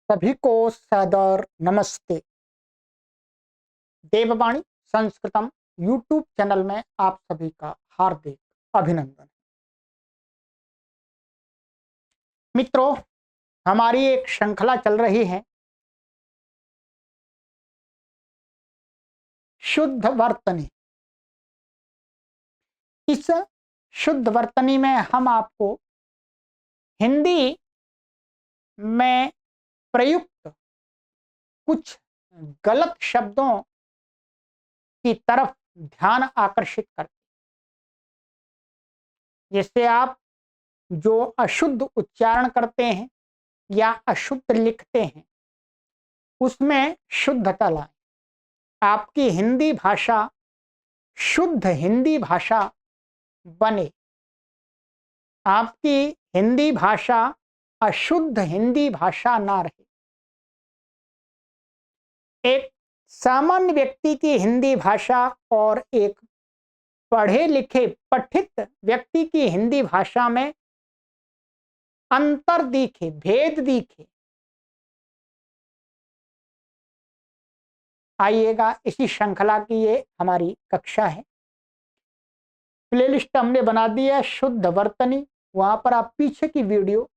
सभी को सादर नमस्ते। देववाणी संस्कृतम यूट्यूब चैनल में आप सभी का हार्दिक अभिनंदन। मित्रों, हमारी एक श्रृंखला चल रही है शुद्ध वर्तनी। इस शुद्ध वर्तनी में हम आपको हिंदी में प्रयुक्त कुछ गलत शब्दों की तरफ ध्यान आकर्षित करते हैं, जिससे आप जो अशुद्ध उच्चारण करते हैं या अशुद्ध लिखते हैं उसमें शुद्धता लाएं। आपकी हिंदी भाषा शुद्ध हिंदी भाषा बने, आपकी हिंदी भाषा अशुद्ध हिंदी भाषा ना रहे। एक सामान्य व्यक्ति की हिंदी भाषा और एक पढ़े लिखे पठित व्यक्ति की हिंदी भाषा में अंतर दिखे, भेद दिखे। आइएगा, इसी श्रृंखला की ये हमारी कक्षा है। प्लेलिस्ट हमने बना दी है शुद्ध वर्तनी, वहां पर आप पीछे की वीडियो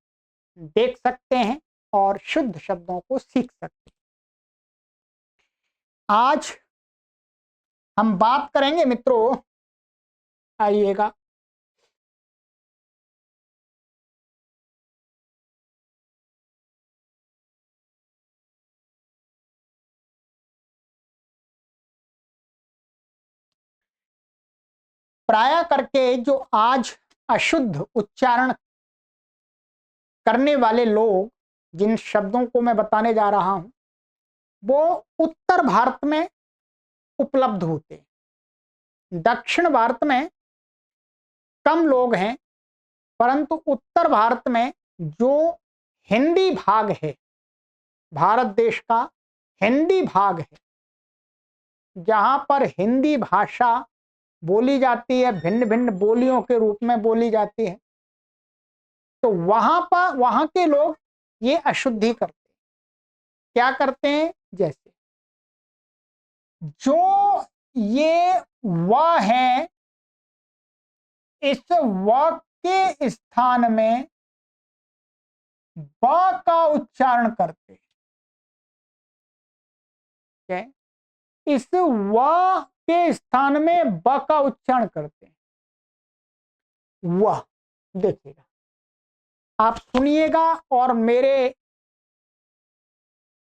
देख सकते हैं और शुद्ध शब्दों को सीख सकते हैं। आज हम बात करेंगे मित्रों, आइएगा, प्राय करके जो आज अशुद्ध उच्चारण करने वाले लोग, जिन शब्दों को मैं बताने जा रहा हूं, वो उत्तर भारत में उपलब्ध होते हैं। दक्षिण भारत में कम लोग हैं, परंतु उत्तर भारत में जो हिंदी भाग है, भारत देश का हिंदी भाग है, जहां पर हिंदी भाषा बोली जाती है, भिन्न भिन्न बोलियों के रूप में बोली जाती है, तो वहां के लोग ये अशुद्धि करते हैं। क्या करते हैं? जैसे जो ये व है, इस व के स्थान में ब का उच्चारण करते हैं। इस व के स्थान में ब का उच्चारण करते हैं। वह देखिएगा, आप सुनिएगा और मेरे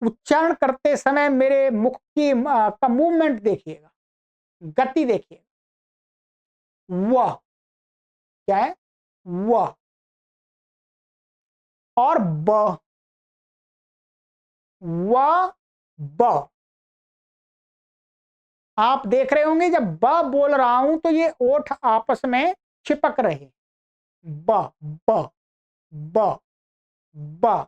उच्चारण करते समय मेरे मुख की का मूवमेंट देखिएगा, गति देखिएगा। वह क्या है? वह। और ब, व ब। आप देख रहे होंगे जब ब बोल रहा हूं तो ये ओठ आपस में चिपक रहे। ब ब ब ब।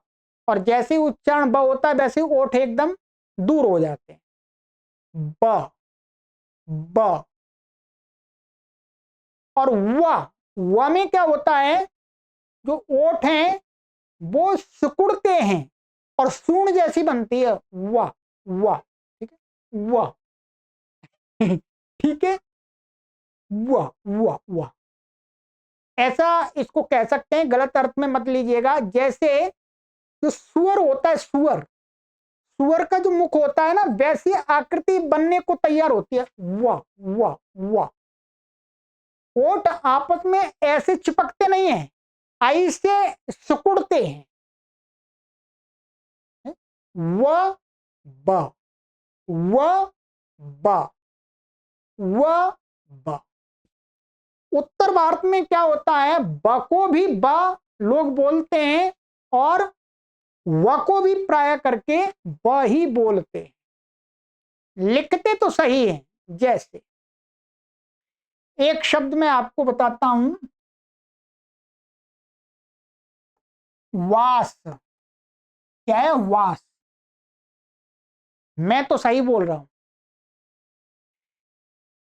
और जैसे ही उच्चारण ब होता है वैसे ही ओठ एकदम दूर हो जाते हैं। ब ब। और व में क्या होता है? जो ओठ हैं वो सिकुड़ते हैं और सूंड जैसी बनती है। व व, ठीक है, व ठीक है, व व व। ऐसा इसको कह सकते हैं, गलत अर्थ में मत लीजिएगा। जैसे जो सुअर होता है, सुअर, सुअर का जो मुख होता है ना, वैसी आकृति बनने को तैयार होती है। व व व। ओठ आपस में ऐसे चिपकते नहीं हैं, ऐसे सिकुड़ते हैं। व ब व ब व ब। उत्तर भारत में क्या होता है? ब को भी ब लोग बोलते हैं और व को भी प्राय करके ब ही बोलते हैं। लिखते तो सही है। जैसे एक शब्द मैं आपको बताता हूं, वास। क्या है? वास। मैं तो सही बोल रहा हूं।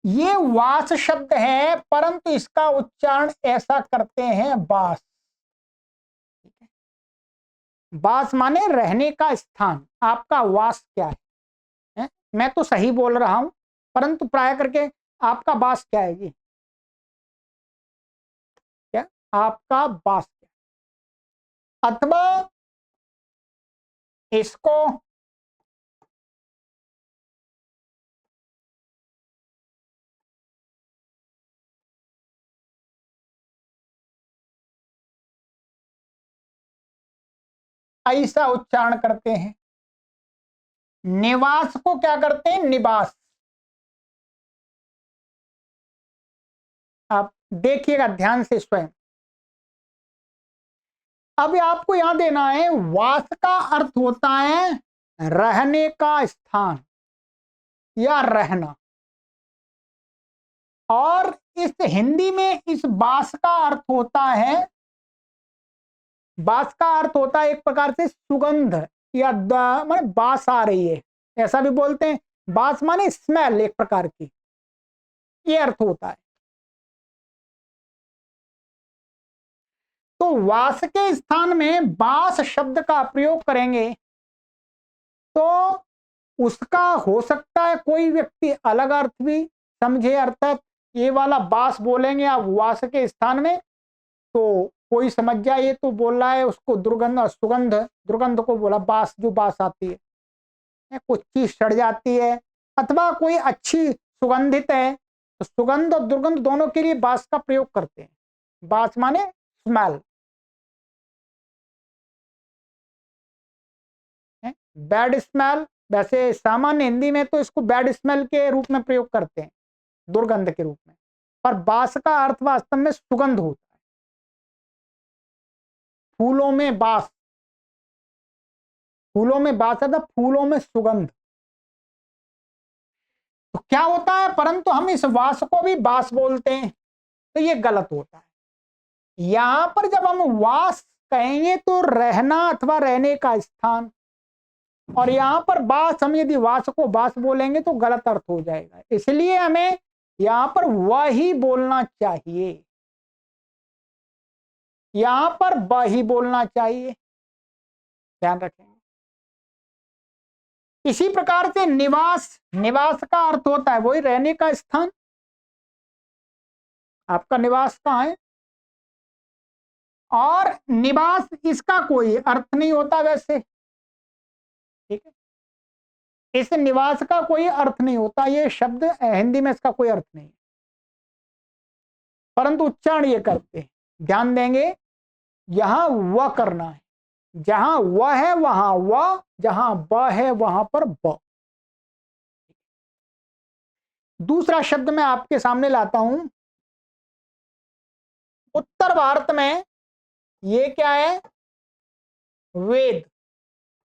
ये वास शब्द है, परंतु इसका उच्चारण ऐसा करते हैं बास। वास माने रहने का स्थान, आपका वास क्या है? मैं तो सही बोल रहा हूं, परंतु प्राय करके आपका वास क्या है जी? क्या आपका वास क्या है? अथवा इसको ऐसा उच्चारण करते हैं, निवास को क्या करते हैं? निवास। आप देखिएगा ध्यान से स्वयं। अब आपको यहां देना है, वास का अर्थ होता है रहने का स्थान या रहना, और इस हिंदी में इस बास का अर्थ होता है, बास का अर्थ होता है एक प्रकार से सुगंध या माने बास आ रही है, ऐसा भी बोलते हैं। बास माने स्मेल, एक प्रकार की, ये अर्थ होता है। तो वास के स्थान में बास शब्द का प्रयोग करेंगे तो उसका हो सकता है कोई व्यक्ति अलग अर्थ भी समझे, अर्थात ये वाला बास बोलेंगे आप वास के स्थान में तो कोई समझ जाए ये तो बोल रहा है उसको दुर्गंध और सुगंध, दुर्गंध को बोला बास, जो बास आती है कुछ चीज सड़ जाती है, अथवा कोई अच्छी सुगंधित है, तो सुगंध और दुर्गंध दोनों के लिए बास का प्रयोग करते हैं। बास माने स्मेल। बैड स्मेल, वैसे सामान्य हिंदी में तो इसको बैड स्मेल के रूप में प्रयोग करते हैं, दुर्गंध के रूप में, पर बास का अर्थ वास्तव में सुगंध होता है। फूलों में बास, फूलों में बास है, फूलों में सुगंध। तो क्या होता है, परंतु हम इस वास को भी बास बोलते हैं, तो ये गलत होता है। यहां पर जब हम वास कहेंगे तो रहना अथवा रहने का स्थान, और यहां पर बास, हम यदि वास को बास बोलेंगे तो गलत अर्थ हो जाएगा, इसलिए हमें यहां पर वह ही बोलना चाहिए, यहां पर वह ही बोलना चाहिए, ध्यान रखेंगे। इसी प्रकार से निवास, निवास का अर्थ होता है वही रहने का स्थान, आपका निवास कहाँ है, और निवास इसका कोई अर्थ नहीं होता वैसे, ठीक है, इस निवास का कोई अर्थ नहीं होता, ये शब्द हिंदी में इसका कोई अर्थ नहीं, परंतु उच्चारण ये करते हैं, ध्यान देंगे, यहां व करना है, जहां व है वहां व, जहां ब है वहां पर ब। दूसरा शब्द मैं आपके सामने लाता हूं, उत्तर भारत में ये क्या है? वेद।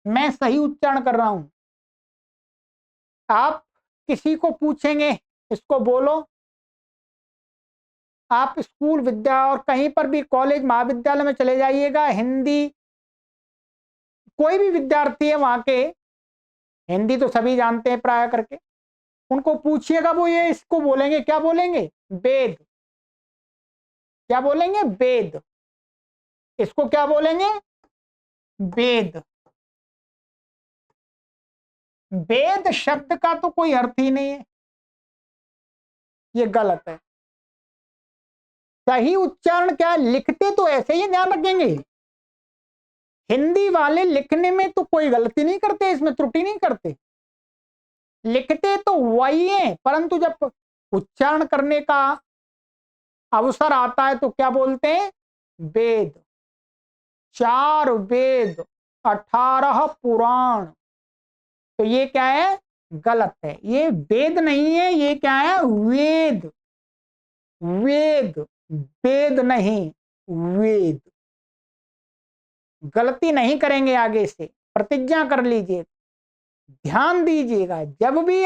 मैं सही उच्चारण कर रहा हूं, आप किसी को पूछेंगे इसको बोलो, आप स्कूल विद्या और कहीं पर भी कॉलेज महाविद्यालय में चले जाइएगा, हिंदी कोई भी विद्यार्थी है वहां के, हिंदी तो सभी जानते हैं प्राय करके, उनको पूछिएगा वो ये इसको बोलेंगे, क्या बोलेंगे? वेद। क्या बोलेंगे? वेद। इसको क्या बोलेंगे? वेद। वेद शब्द का तो कोई अर्थ ही नहीं है, ये गलत है। सही उच्चारण क्या है? लिखते तो ऐसे ही, ध्यान रखेंगे, हिंदी वाले लिखने में तो कोई गलती नहीं करते, इसमें त्रुटि नहीं करते, लिखते तो वही है, परंतु जब उच्चारण करने का अवसर आता है तो क्या बोलते हैं? वेद। 4 वेद, 18 पुराण, तो ये क्या है? गलत है, ये वेद नहीं है, ये क्या है? वेद। वेद, वेद नहीं, वेद। गलती नहीं करेंगे, आगे से प्रतिज्ञा कर लीजिए, ध्यान दीजिएगा, जब भी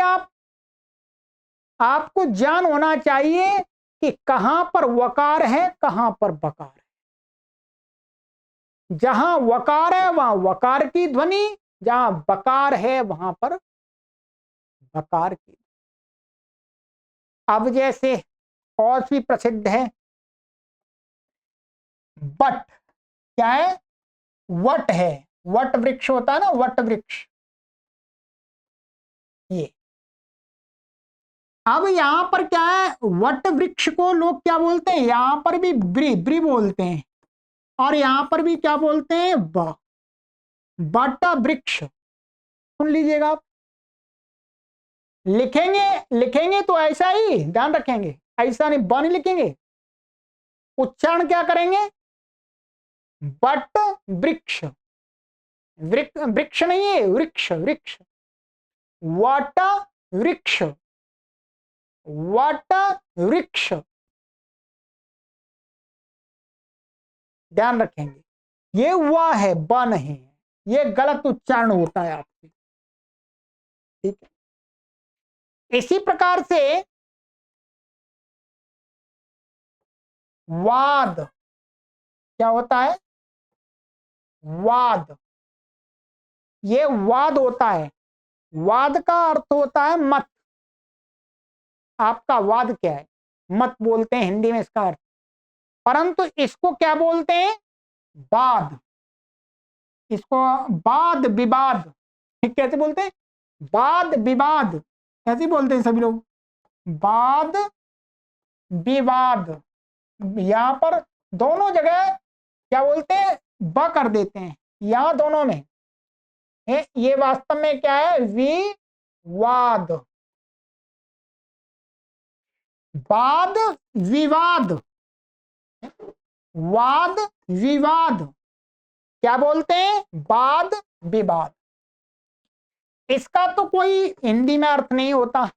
आपको ज्ञान होना चाहिए कि कहां पर वकार है कहां पर बकार है, जहां वकार है वहां वकार की ध्वनि, जहां बकार है वहां पर बकार की। अब जैसे और भी प्रसिद्ध है, बट, क्या है? वट है, वट वृक्ष होता है ना, वट वृक्ष, ये। अब यहां पर क्या है, वट वृक्ष को लोग क्या बोलते हैं, यहां पर भी ब्री ब्री बोलते हैं, और यहां पर भी क्या बोलते हैं, बट वृक्ष। सुन लीजिएगा आप, लिखेंगे लिखेंगे तो ऐसा ही ध्यान रखेंगे, ऐसा नहीं ब नहीं लिखेंगे, उच्चारण क्या करेंगे, बट वृक्ष, वृक्ष नहीं है, वृक्ष वृक्ष, वट वृक्ष, वट वृक्ष, ध्यान रखेंगे, ये व है ब नहीं है, ये गलत उच्चारण होता है आपसे, ठीक है। इसी प्रकार से वाद क्या होता है, वाद, ये वाद होता है, वाद का अर्थ होता है मत, आपका वाद क्या है, मत बोलते हैं हिंदी में इसका अर्थ, परंतु इसको क्या बोलते हैं, वाद, इसको वाद विवाद, कैसे बोलते हैं, वाद विवाद, कैसे बोलते हैं सभी लोग, वाद विवाद, यहां पर दोनों जगह क्या बोलते हैं, ब कर देते हैं, यहां दोनों में ये वास्तव में क्या है, विवाद, वाद विवाद, वाद विवाद, क्या बोलते हैं, वाद विवाद। इसका तो कोई हिंदी में अर्थ नहीं होता,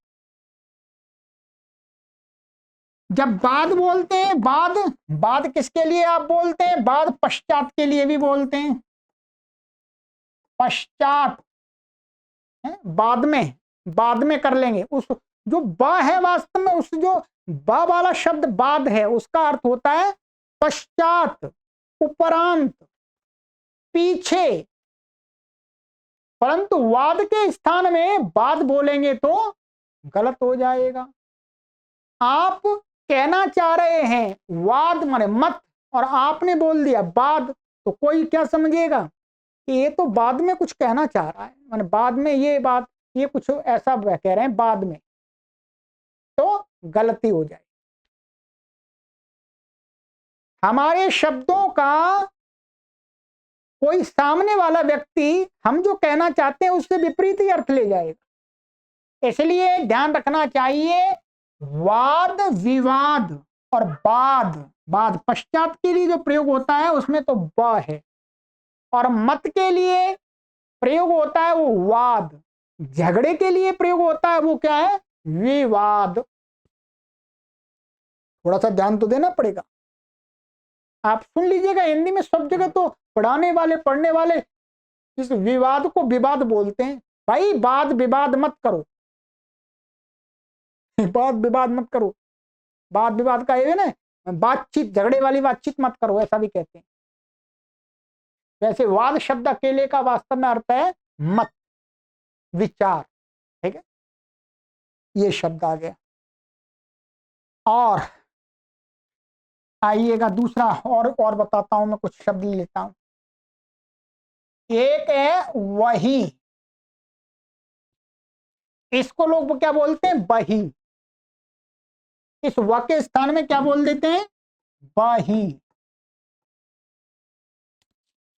जब बाद बोलते हैं, बाद बाद किसके लिए आप बोलते हैं, बाद पश्चात के लिए भी बोलते हैं, पश्चात है? बाद में कर लेंगे, उस जो बा है वास्तव में, उस जो बा वाला शब्द बाद है, उसका अर्थ होता है पश्चात, उपरांत, पीछे, परंतु वाद के स्थान में बाद बोलेंगे तो गलत हो जाएगा। आप कहना चाह रहे हैं वाद माने मत, और आपने बोल दिया बाद, तो कोई क्या समझेगा कि ये तो बाद में कुछ कहना चाह रहा है, माने बाद में ये बात, ये कुछ ऐसा कह रहे हैं बाद में, तो गलती हो जाए। हमारे शब्दों का कोई सामने वाला व्यक्ति हम जो कहना चाहते हैं उससे विपरीत ही अर्थ ले जाएगा, इसलिए ध्यान रखना चाहिए, वाद विवाद और बाद, बाद पश्चात के लिए जो प्रयोग होता है उसमें तो ब है, और मत के लिए प्रयोग होता है वो वाद, झगड़े के लिए प्रयोग होता है वो क्या है, विवाद। थोड़ा सा ध्यान तो देना पड़ेगा, आप सुन लीजिएगा, हिंदी में सब जगह तो पढ़ाने वाले पढ़ने वाले इस विवाद को विवाद बोलते हैं, भाई वाद विवाद मत करो, वाद विवाद मत करो, वाद विवाद का ये ना, बातचीत, झगड़े वाली बातचीत मत करो, ऐसा भी कहते हैं। वैसे वाद शब्द अकेले का वास्तव में अर्थ है मत, विचार, ठीक है, ये शब्द आ गया। और आइएगा दूसरा, और बताता हूं, मैं कुछ शब्द लेता हूं। एक है वही, इसको लोग क्या बोलते हैं, बही, इस व के स्थान में क्या बोल देते हैं, बही,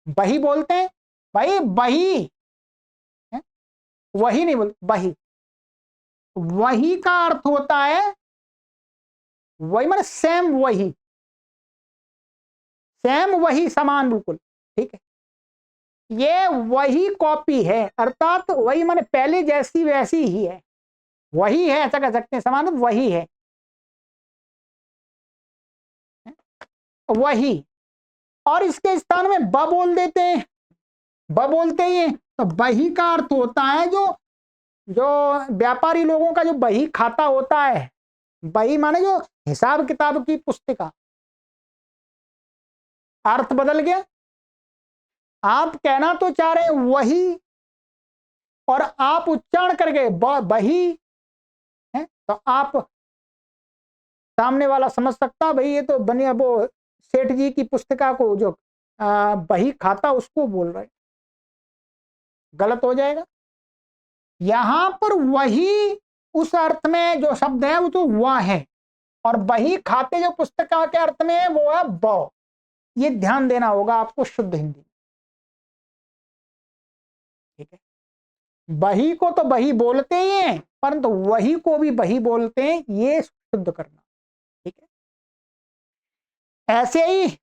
बही बोलते हैं, भाई बही है? वही नहीं बोलते, बही, वही का अर्थ होता है, वही माने सेम, वही सेम, वही समान, बिल्कुल ठीक है, ये वही कॉपी है, अर्थात वही माने पहले जैसी वैसी ही है, वही है, ऐसा कह सकते हैं, समान वही है, वही, और इसके स्थान में ब बोल देते हैं, ब बोलते ही हैं, तो बही का अर्थ होता है जो जो व्यापारी लोगों का जो बही खाता होता है, बही माने जो हिसाब किताब की पुस्तिका, अर्थ बदल गया, आप कहना तो चाह रहे हैं वही, और आप उच्चारण कर गए बही है, तो आप सामने वाला समझ सकता भाई ये तो बनिया वो सेठ जी की पुस्तिका को जो बही खाता उसको बोल रहे, गलत हो जाएगा। यहां पर वही उस अर्थ में जो शब्द है वो तो वह है, और बही खाते जो पुस्तक के अर्थ में है वो है ब। ये ध्यान देना होगा आपको शुद्ध हिंदी। ठीक है, बही को तो बही बोलते ही हैं, परंतु वही को भी बही बोलते हैं, ये शुद्ध करना। ठीक है, ऐसे ही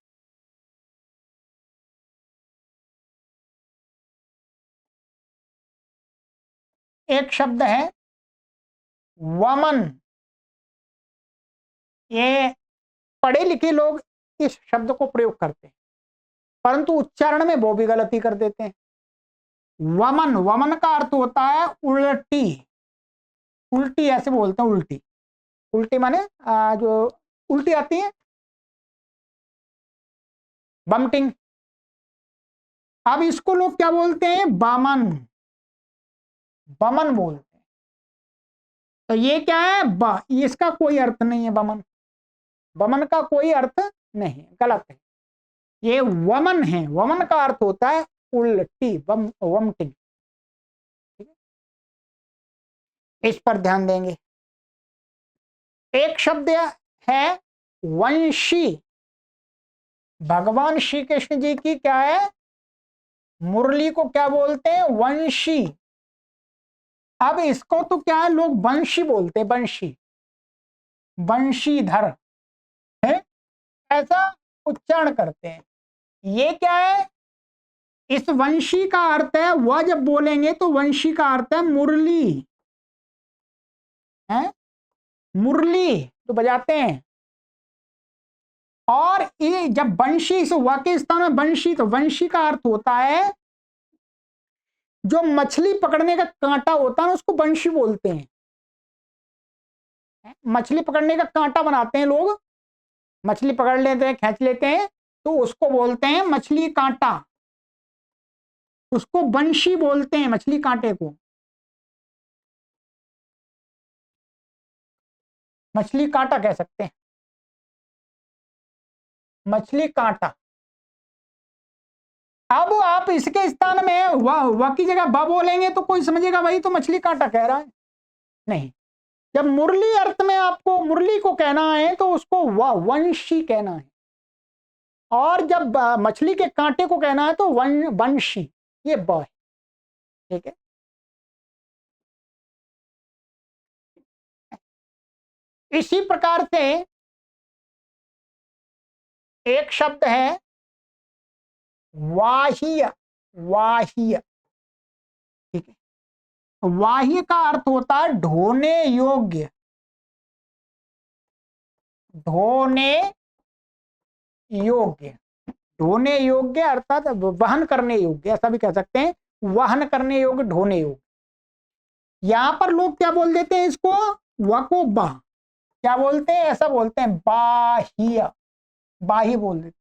एक शब्द है वमन। ये पढ़े लिखे लोग इस शब्द को प्रयोग करते हैं, परंतु उच्चारण में वो भी गलती कर देते हैं। वमन, वमन का अर्थ होता है उल्टी। उल्टी ऐसे बोलते हैं, उल्टी। उल्टी माने जो उल्टी आती है, बमटिंग। अब इसको लोग क्या बोलते हैं? बामन, बमन बोलते हैं। तो ये क्या है? इसका कोई अर्थ नहीं है। बमन, बमन का कोई अर्थ नहीं, गलत है। ये वमन है, वमन का अर्थ होता है उल्टी, वमटिंग। इस पर ध्यान देंगे। एक शब्द है वंशी। भगवान श्री कृष्ण जी की क्या है? मुरली को क्या बोलते हैं? वंशी। अब इसको तो क्या है, लोग वंशी बोलते हैं, वंशी, वंशीधर है, ऐसा उच्चारण करते हैं। ये क्या है? इस वंशी का अर्थ है, वह जब बोलेंगे तो वंशी का अर्थ है मुरली है, मुरली तो बजाते हैं। और ये जब वंशी इस वाक्य स्थान में वंशी, तो वंशी का अर्थ होता है जो मछली पकड़ने का कांटा होता है उसको वंशी बोलते हैं। मछली पकड़ने का कांटा बनाते हैं लोग, मछली पकड़ लेते हैं, खींच लेते हैं, तो उसको बोलते हैं मछली कांटा, उसको वंशी बोलते हैं, मछली कांटे को। मछली कांटा कह सकते हैं, मछली कांटा। अब आप इसके स्थान में व की जगह ब बोलेंगे तो कोई समझेगा भाई तो मछली कांटा कह रहा है, नहीं। जब मुरली अर्थ में आपको मुरली को कहना है तो उसको वंशी कहना है, और जब मछली के कांटे को कहना है तो वंशी, ये ब है। ठीक है, इसी प्रकार से एक शब्द है वाह्य। वाह्य, ठीक है, वाह्य का अर्थ होता है ढोने योग्य, ढोने योग्य, ढोने योग्य अर्थात वहन करने योग्य, ऐसा भी कह सकते हैं, वहन करने योग्य, ढोने योग्य। यहां पर लोग क्या बोल देते हैं इसको? व को बा क्या बोलते हैं? ऐसा बोलते हैं बाह्य, बाह्य बोल देते हैं।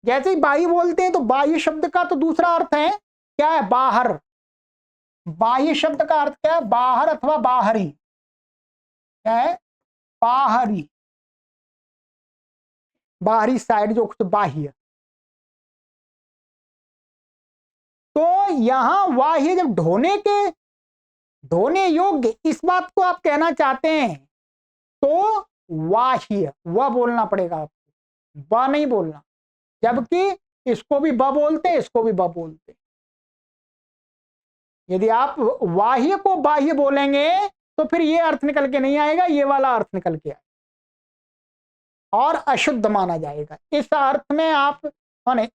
जैसे ही बाह्य बोलते हैं तो बाह्य शब्द का तो दूसरा अर्थ है क्या है? बाहर। बाह्य शब्द का अर्थ क्या है? बाहर अथवा बाहरी। क्या है? बाहरी, बाहरी साइड जो कुछ बाह्य। तो यहां बाह्य जब ढोने के, ढोने योग्य इस बात को आप कहना चाहते हैं तो वाह्य वह बोलना पड़ेगा आपको, ब नहीं बोलना। जबकि इसको भी ब बोलते, इसको भी ब बोलते। यदि आप बाह्य को बाह्य बोलेंगे तो फिर ये अर्थ निकल के नहीं आएगा, ये वाला अर्थ निकल के आएगा और अशुद्ध माना जाएगा। इस अर्थ में आप,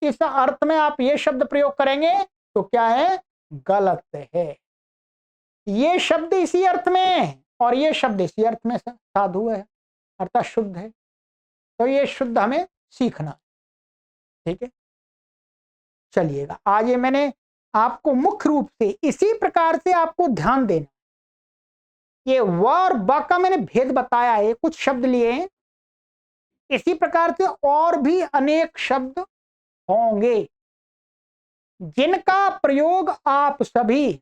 इस अर्थ में आप ये शब्द प्रयोग करेंगे तो क्या है? गलत है। ये शब्द इसी अर्थ में और ये शब्द इसी अर्थ में साधु है, अर्थात शुद्ध है। तो ये शुद्ध हमें सीखना। ठीक है, चलिएगा। आज ये मैंने आपको मुख्य रूप से इसी प्रकार से आपको ध्यान देना, ये व और ब का मैंने भेद बताया है, कुछ शब्द लिए। इसी प्रकार से और भी अनेक शब्द होंगे जिनका प्रयोग आप सभी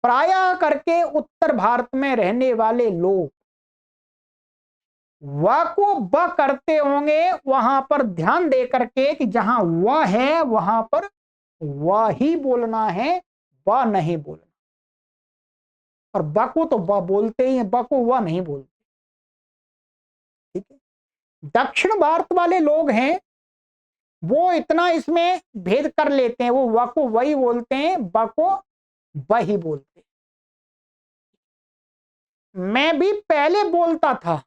प्रायः करके उत्तर भारत में रहने वाले लोग व को ब करते होंगे। वहां पर ध्यान दे करके कि जहां व है वहां पर वह ही बोलना है, वह नहीं बोलना। और ब को तो ब बोलते ही हैं, ब को वह नहीं बोलते। ठीक है। दक्षिण भारत वाले लोग हैं, वो इतना इसमें भेद कर लेते हैं, वो व को वही बोलते हैं, ब को वही बोलते हैं। मैं भी पहले बोलता था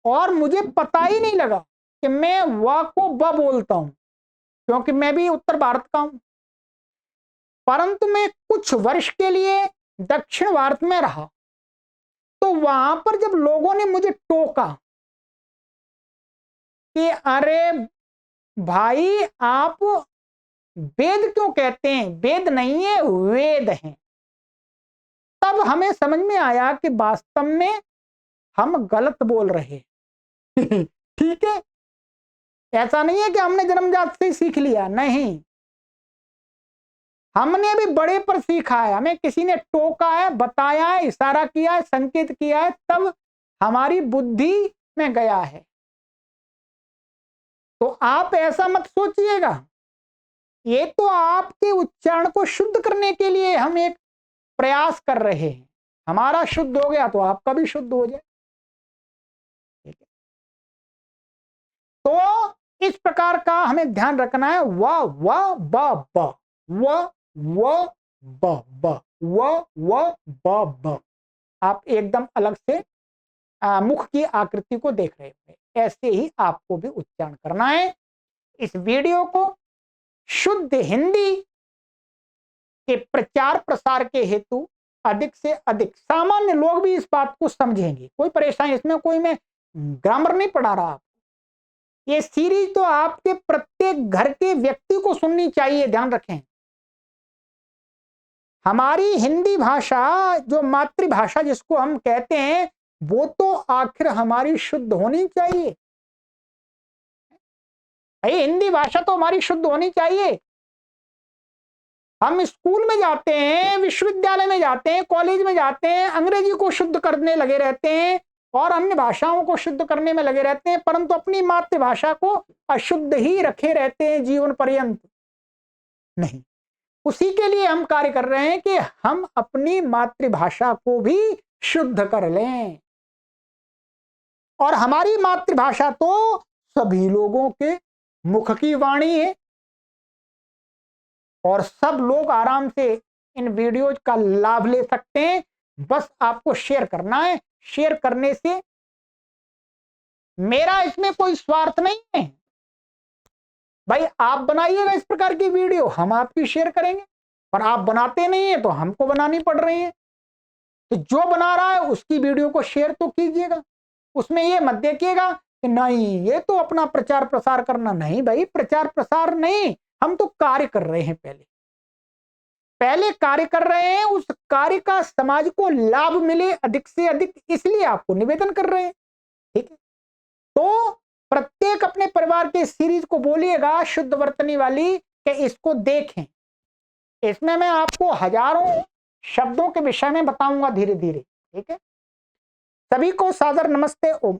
और मुझे पता ही नहीं लगा कि मैं व को ब बोलता हूं, क्योंकि मैं भी उत्तर भारत का हूं। परंतु मैं कुछ वर्ष के लिए दक्षिण भारत में रहा, तो वहां पर जब लोगों ने मुझे टोका कि अरे भाई आप वेद क्यों कहते हैं, वेद नहीं है वेद है, तब हमें समझ में आया कि वास्तव में हम गलत बोल रहे हैं। ठीक है, ऐसा नहीं है कि हमने जन्मजात से ही सीख लिया, नहीं, हमने अभी बड़े पर सीखा है, हमें किसी ने टोका है, बताया है, इशारा किया है, संकेत किया है, तब हमारी बुद्धि में गया है। तो आप ऐसा मत सोचिएगा, ये तो आपके उच्चारण को शुद्ध करने के लिए हम एक प्रयास कर रहे हैं। हमारा शुद्ध हो गया तो आपका भी शुद्ध हो जाए। ठीक है, तो इस प्रकार का हमें ध्यान रखना है। व ब ब व ब ब। आप एकदम अलग से मुख की आकृति को देख रहे हैं, ऐसे ही आपको भी उच्चारण करना है। इस वीडियो को शुद्ध हिंदी के प्रचार प्रसार के हेतु अधिक से अधिक, सामान्य लोग भी इस बात को समझेंगे, कोई परेशानी इसमें, कोई मैं ग्रामर नहीं पढ़ा रहा आपको। ये सीरीज तो आपके प्रत्येक घर के व्यक्ति को सुननी चाहिए। ध्यान रखें, हमारी हिंदी भाषा जो मातृभाषा जिसको हम कहते हैं, वो तो आखिर हमारी शुद्ध होनी चाहिए। भाई हिंदी भाषा तो हमारी शुद्ध होनी चाहिए। हम स्कूल में जाते हैं, विश्वविद्यालय में जाते हैं, कॉलेज में जाते हैं, अंग्रेजी को शुद्ध करने लगे रहते हैं और अन्य भाषाओं को शुद्ध करने में लगे रहते हैं, परंतु अपनी मातृभाषा को अशुद्ध ही रखे रहते हैं जीवन पर्यंत। नहीं, उसी के लिए हम कार्य कर रहे हैं कि हम अपनी मातृभाषा को भी शुद्ध कर लें। और हमारी मातृभाषा तो सभी लोगों के मुख की वाणी है और सब लोग आराम से इन वीडियोज का लाभ ले सकते हैं। बस आपको शेयर करना है। शेयर करने से मेरा इसमें कोई स्वार्थ नहीं है। भाई आप बनाइएगा इस प्रकार की वीडियो, हम आपकी शेयर करेंगे, पर आप बनाते नहीं है तो हमको बनानी पड़ रही है। तो जो बना रहा है उसकी वीडियो को शेयर तो कीजिएगा, उसमें ये मत देखिएगा कि नहीं ये तो अपना प्रचार प्रसार करना। नहीं भाई, प्रचार प्रसार नहीं, हम तो कार्य कर रहे हैं, पहले कार्य कर रहे हैं, उस कार्य का समाज को लाभ मिले अधिक से अधिक, इसलिए आपको निवेदन कर रहे हैं। ठीक है, तो प्रत्येक अपने परिवार के सीरीज को बोलिएगा शुद्ध वर्तनी वाली कि इसको देखें। इसमें मैं आपको हजारों शब्दों के विषय में बताऊंगा धीरे धीरे। ठीक है, सभी को सादर नमस्ते। ओम।